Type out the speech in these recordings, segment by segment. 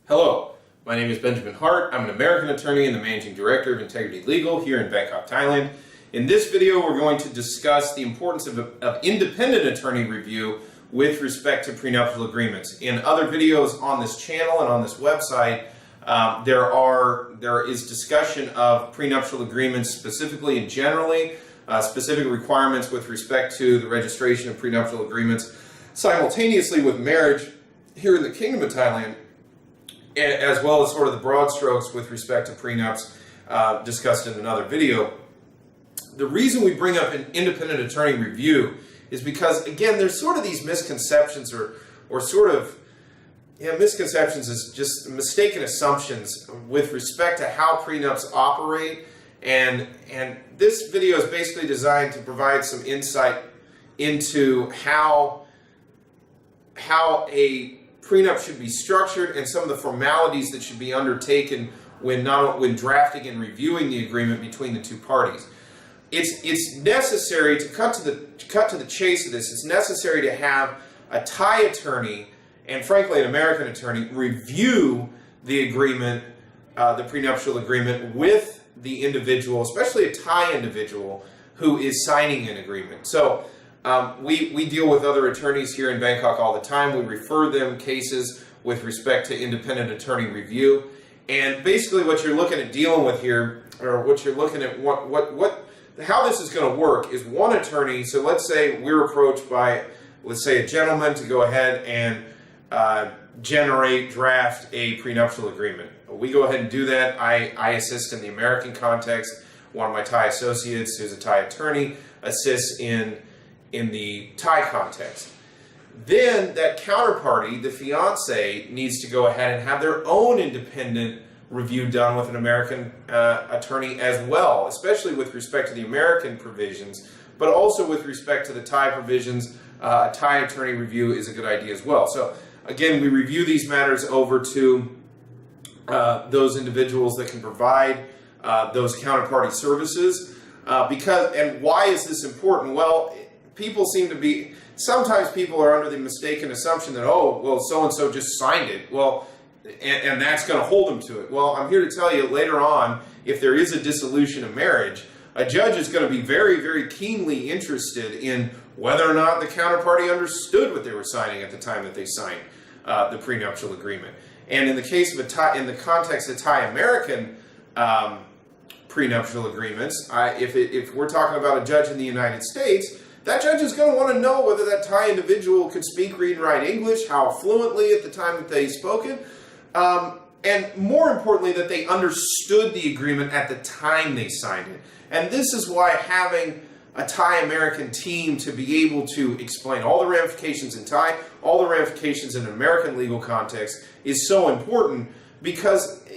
Hello, my name is Benjamin Hart. I'm an American attorney and the Managing Director of Integrity Legal here in Bangkok, Thailand. In this video, we're going to discuss the importance of independent attorney review with respect to prenuptial agreements. In other videos on this channel and on this website, there is discussion of prenuptial agreements specifically and generally, specific requirements with respect to the registration of prenuptial agreements simultaneously with marriage here in the Kingdom of Thailand, as well as sort of the broad strokes with respect to prenups discussed in another video. The reason we bring up an independent attorney review is because, again, there's sort of these misconceptions or sort of, misconceptions is just mistaken assumptions with respect to how prenups operate, and this video is basically designed to provide some insight into how a prenup should be structured and some of the formalities that should be undertaken when drafting and reviewing the agreement between the two parties. It's necessary to cut to the chase of this. It's necessary to have a Thai attorney and, frankly, an American attorney review the agreement, the prenuptial agreement, with the individual, especially a Thai individual who is signing an agreement. So we deal with other attorneys here in Bangkok all the time. We refer them cases with respect to independent attorney review. And basically what you're looking at dealing with here, or what you're looking at, how this is going to work is one attorney. So let's say we're approached by, let's say, a gentleman to go ahead and draft a prenuptial agreement. We go ahead and do that. I assist in the American context. One of my Thai associates, who's a Thai attorney, assists in the Thai context. Then that counterparty, the fiance, needs to go ahead and have their own independent review done with an American attorney as well, especially with respect to the American provisions, but also with respect to the Thai provisions. A Thai attorney review is a good idea as well. So again, we review these matters over to those individuals that can provide those counterparty services. And why is this important? Well, sometimes people are under the mistaken assumption that, oh, well, so-and-so just signed it. Well, and that's going to hold them to it. Well, I'm here to tell you later on, if there is a dissolution of marriage, a judge is going to be very, very keenly interested in whether or not the counterparty understood what they were signing at the time that they signed the prenuptial agreement. And in the case of in the context of Thai-American prenuptial agreements, if we're talking about a judge in the United States, that judge is going to want to know whether that Thai individual could speak, read, and write English, how fluently at the time that they spoke it, and more importantly, that they understood the agreement at the time they signed it. And this is why having a Thai-American team to be able to explain all the ramifications in Thai, all the ramifications in an American legal context is so important, because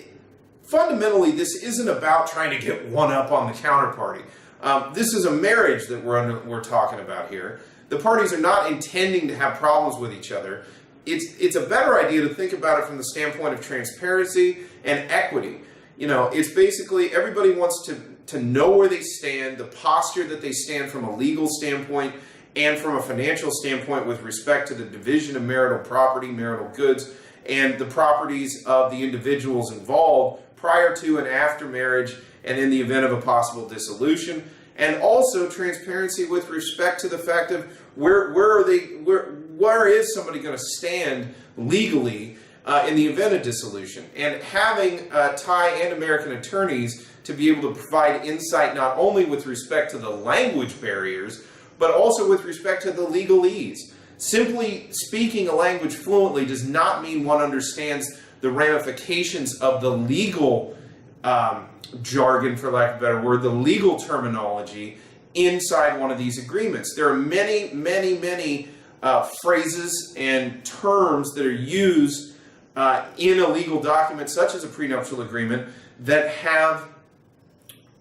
fundamentally this isn't about trying to get one up on the counterparty. This is a marriage that we're talking about here. The parties are not intending to have problems with each other. It's a better idea to think about it from the standpoint of transparency and equity. It's basically everybody wants to know where they stand, the posture that they stand from a legal standpoint and from a financial standpoint with respect to the division of marital property, marital goods, and the properties of the individuals involved prior to and after marriage, and in the event of a possible dissolution, and also transparency with respect to the fact of where is somebody going to stand legally in the event of dissolution. And having Thai and American attorneys to be able to provide insight not only with respect to the language barriers, but also with respect to the legalese. Simply speaking a language fluently does not mean one understands the ramifications of the legal jargon, for lack of a better word, the legal terminology inside one of these agreements. There are many, many, many phrases and terms that are used in a legal document, such as a prenuptial agreement, that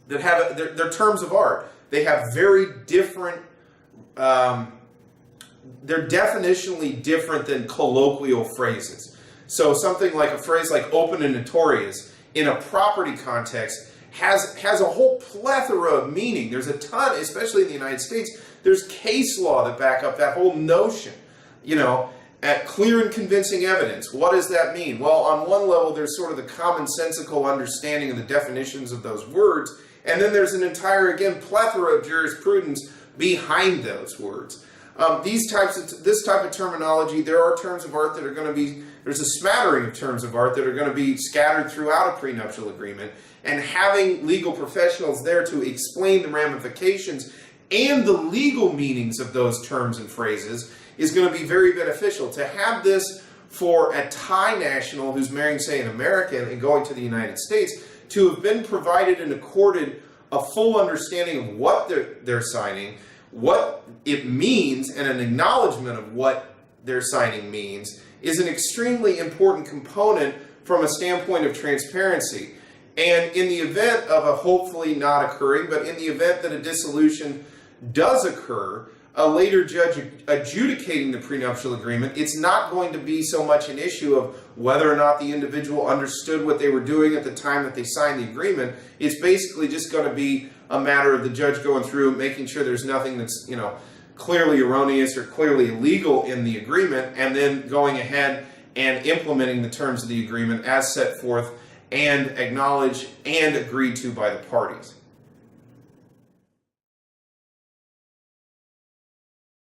they're terms of art. They have very different. They're definitionally different than colloquial phrases. So something like a phrase like "open and notorious" in a property context has a whole plethora of meaning. There's a ton, especially in the United States, there's case law that back up that whole notion, at clear and convincing evidence. What does that mean? Well, on one level, there's sort of the commonsensical understanding of the definitions of those words, and then there's an entire, again, plethora of jurisprudence behind those words. This type of terminology, there are terms of art that are going to be, there's a smattering of terms of art that are going to be scattered throughout a prenuptial agreement, and having legal professionals there to explain the ramifications and the legal meanings of those terms and phrases is going to be very beneficial. To have this for a Thai national who's marrying, say, an American and going to the United States, to have been provided and accorded a full understanding of what they're signing, what it means, and an acknowledgement of what their signing means is an extremely important component from a standpoint of transparency. And in the event of a hopefully not occurring, but in the event that a dissolution does occur, a later judge adjudicating the prenuptial agreement, it's not going to be so much an issue of whether or not the individual understood what they were doing at the time that they signed the agreement. It's basically just going to be a matter of the judge going through, making sure there's nothing that's, clearly erroneous or clearly illegal in the agreement, and then going ahead and implementing the terms of the agreement as set forth and acknowledged and agreed to by the parties.